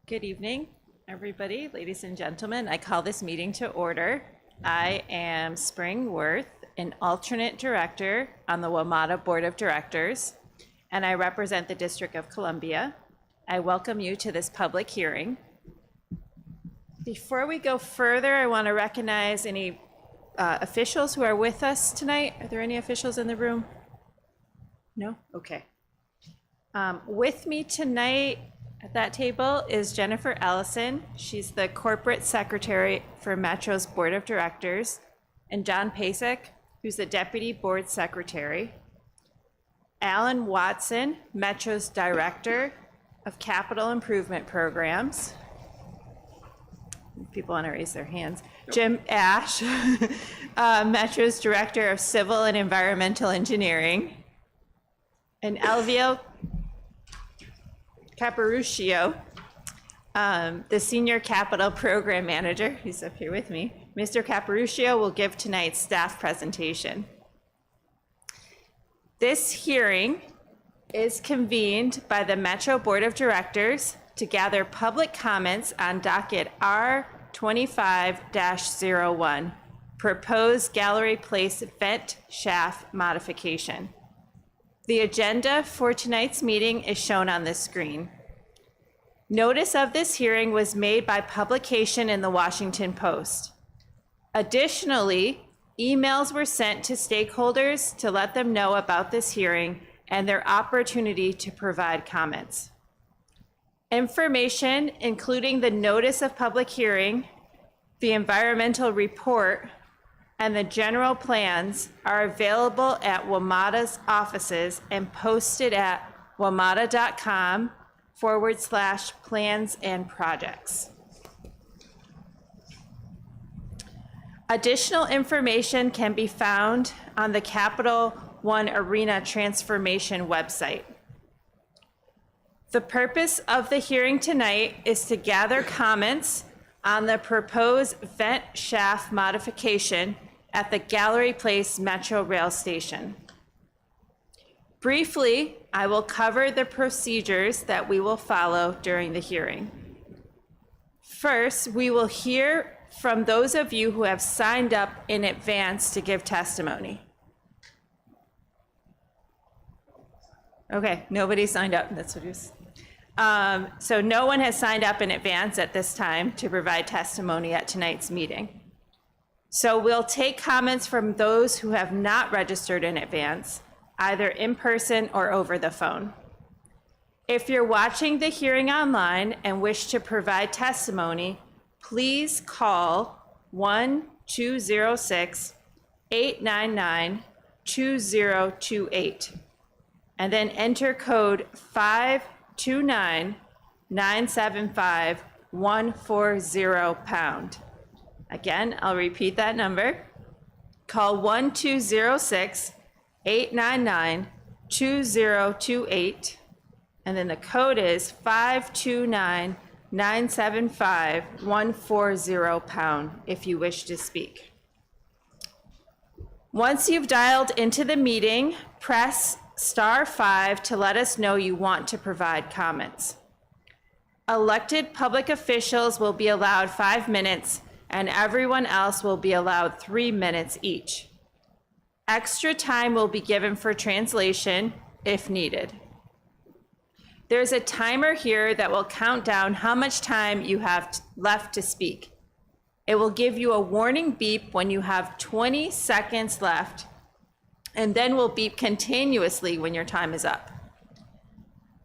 Good evening, everybody, ladies and gentlemen. I call this meeting to order. I am Spring Worth, an alternate director on the WMATA Board of Directors, and I represent the District of Columbia. I welcome you to this public hearing. Before we go further, I want to recognize any officials who are with us tonight. Are there any officials in the room? No? Okay. With me tonight at that table is Jennifer Ellison. She's the Corporate Secretary for Metro's Board of Directors, and John Pasek, who's the Deputy Board Secretary. Alan Watson, Metro's Director of Capital Improvement Programs. People want to raise their hands. Jim Ash, Metro's Director of Civil and Environmental Engineering. And Elvio Caparuccio, the Senior Capital Program Manager, he's up here with me. Mr. Caparuccio will give tonight's staff presentation. This hearing is convened by the Metro Board of Directors to gather public comments on docket R25-01, proposed Gallery Place vent shaft modification. The agenda for tonight's meeting is shown on this screen. Notice of this hearing was made by publication in the Washington Post. Additionally, emails were sent to stakeholders to let them know about this hearing and their opportunity to provide comments. Information, including the notice of public hearing, the environmental report, and the general plans are available at WMATA's offices and posted at wmata.com/plans and projects. Additional information can be found on the Capital One Arena Transformation website. The purpose of the hearing tonight is to gather comments on the proposed vent shaft modification at the Gallery Place Metro Rail Station. Briefly, I will cover the procedures that we will follow during the hearing. First, we will hear from those of you who have signed up in advance to give testimony. Okay, nobody signed up, that's what it was. So no one has signed up in advance at this time to provide testimony at tonight's meeting. So we'll take comments from those who have not registered in advance, either in person or over the phone. If you're watching the hearing online and wish to provide testimony, please call 1-206-899-2028 and then enter code 529-975-140#. Again, I'll repeat that number. Call 1-206-899-2028, and then the code is 529-975-140# if you wish to speak. Once you've dialed into the meeting, press *5 to let us know you want to provide comments. Elected public officials will be allowed 5 minutes, and everyone else will be allowed 3 minutes each. Extra time will be given for translation if needed. There's a timer here that will count down how much time you have left to speak. It will give you a warning beep when you have 20 seconds left, and then will beep continuously when your time is up.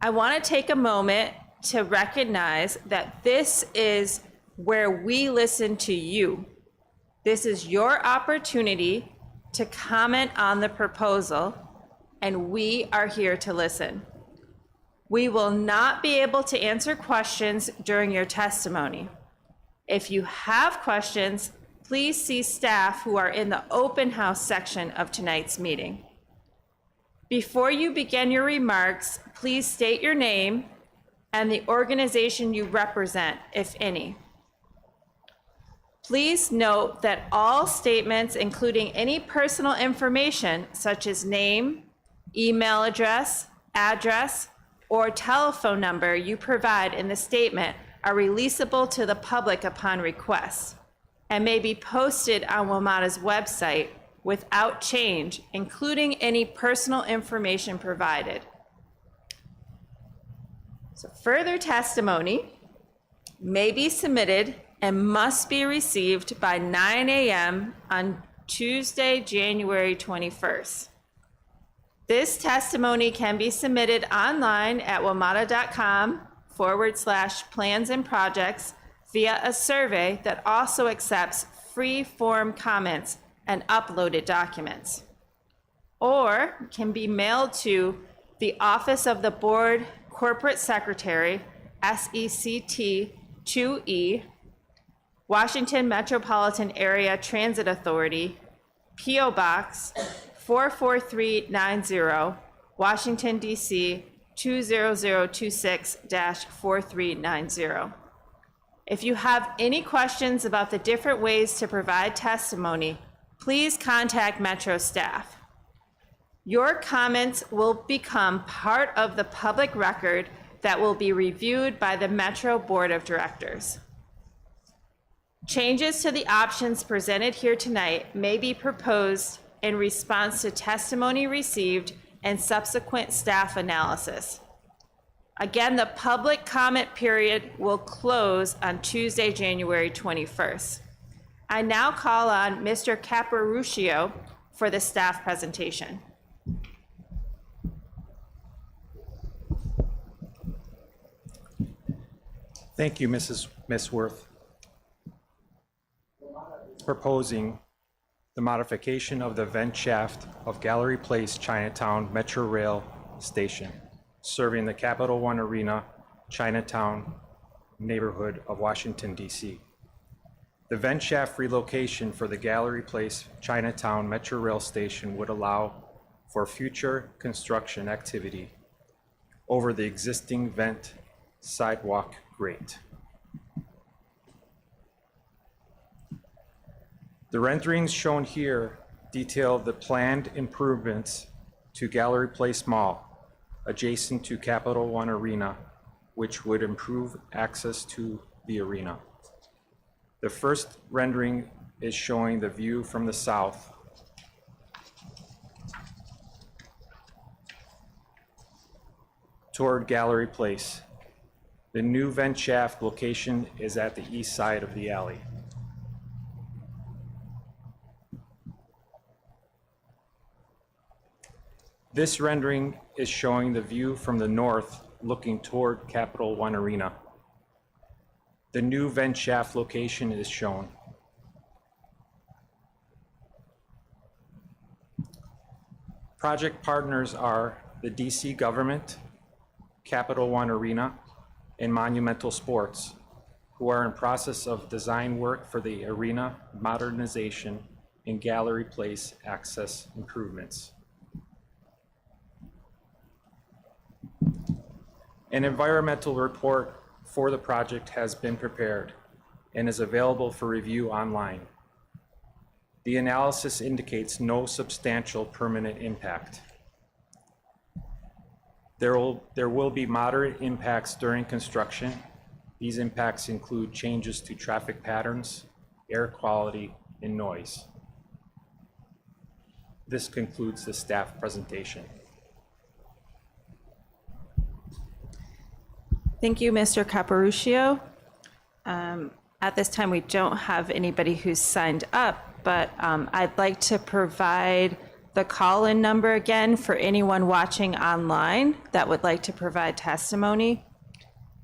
I want to take a moment to recognize that this is where we listen to you. This is your opportunity to comment on the proposal, and we are here to listen. We will not be able to answer questions during your testimony. If you have questions, please see staff who are in the open house section of tonight's meeting. Before you begin your remarks, please state your name and the organization you represent, if any. Please note that all statements, including any personal information such as name, email address, or telephone number you provide in the statement are releasable to the public upon request and may be posted on WMATA's website without change, including any personal information provided. So further testimony may be submitted and must be received by 9 a.m. on Tuesday, January 21st. This testimony can be submitted online at wmata.com/plans and projects via a survey that also accepts free form comments and uploaded documents, or can be mailed to the Office of the Board Corporate Secretary, SECT 2E, Washington Metropolitan Area Transit Authority, P.O. Box 44390, Washington, D.C. 20026-4390. If you have any questions about the different ways to provide testimony, please contact Metro staff. Your comments will become part of the public record that will be reviewed by the Metro Board of Directors. Changes to the options presented here tonight may be proposed in response to testimony received and subsequent staff analysis. Again, the public comment period will close on Tuesday, January 21st. I now call on Mr. Caparuccio for the staff presentation. Thank you, Miss Worth. Proposing the modification of the vent shaft of Gallery Place Chinatown Metro Rail Station, serving the Capital One Arena, Chinatown neighborhood of Washington, D.C. The vent shaft relocation for the Gallery Place Chinatown Metro Rail Station would allow for future construction activity over the existing vent sidewalk grate. The renderings shown here detail the planned improvements to Gallery Place Mall, adjacent to Capital One Arena, which would improve access to the arena. The first rendering is showing the view from the south. Toward Gallery Place. The new vent shaft location is at the east side of the alley. This rendering is showing the view from the north looking toward Capital One Arena. The new vent shaft location is shown. Project partners are the DC government, Capital One Arena, and Monumental Sports, who are in process of design work for the arena modernization and Gallery Place access improvements. An environmental report for the project has been prepared and is available for review online. The analysis indicates no substantial permanent impact. There will be moderate impacts during construction. These impacts include changes to traffic patterns, air quality, and noise. This concludes the staff presentation. Thank you, Mr. Caparuccio. At this time, we don't have anybody who's signed up, but I'd like to provide the call-in number again for anyone watching online that would like to provide testimony.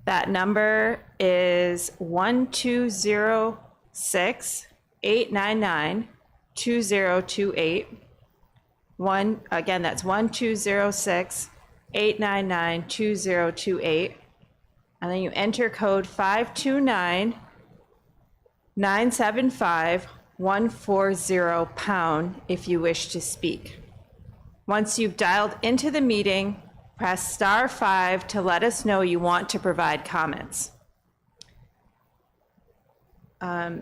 That number is 1206-899-2028. Again, that's 1206-899-2028. And then you enter code 529-975-140 if you wish to speak. Once you've dialed into the meeting, press *5 to let us know you want to provide comments. I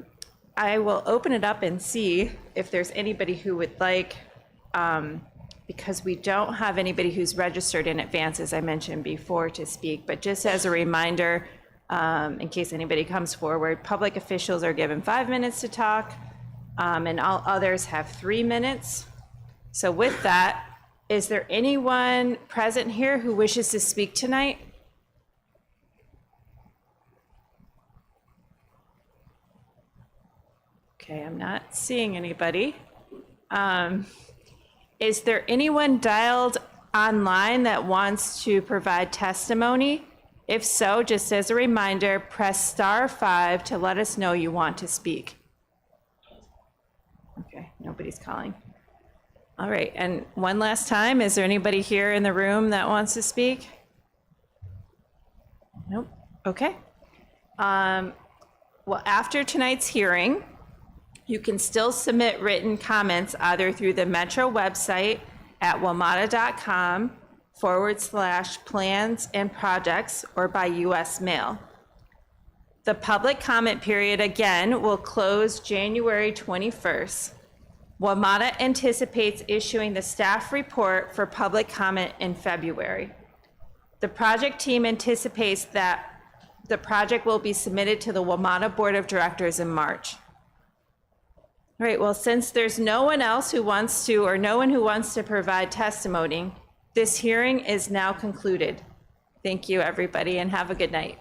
will open it up and see if there's anybody who would like, because we don't have anybody who's registered in advance, as I mentioned before, to speak. But just as a reminder, in case anybody comes forward. Public officials are given 5 minutes to talk, and all others have 3 minutes. So with that, is there anyone present here who wishes to speak tonight? Okay, I'm not seeing anybody. Is there anyone dialed online that wants to provide testimony? If so, just as a reminder, press star 5 to let us know you want to speak. Okay, nobody's calling. All right, and one last time, is there anybody here in the room that wants to speak? Nope, okay. Well, after tonight's hearing, you can still submit written comments either through the Metro website at wamata.com/plans and projects or by US mail. The public comment period again will close January 21st. WMATA anticipates issuing the staff report for public comment in February. The project team anticipates that the project will be submitted to the WMATA Board of Directors in March. All right, well, since there's no one else who wants to, or no one who wants to provide testimony, this hearing is now concluded. Thank you, everybody, and have a good night.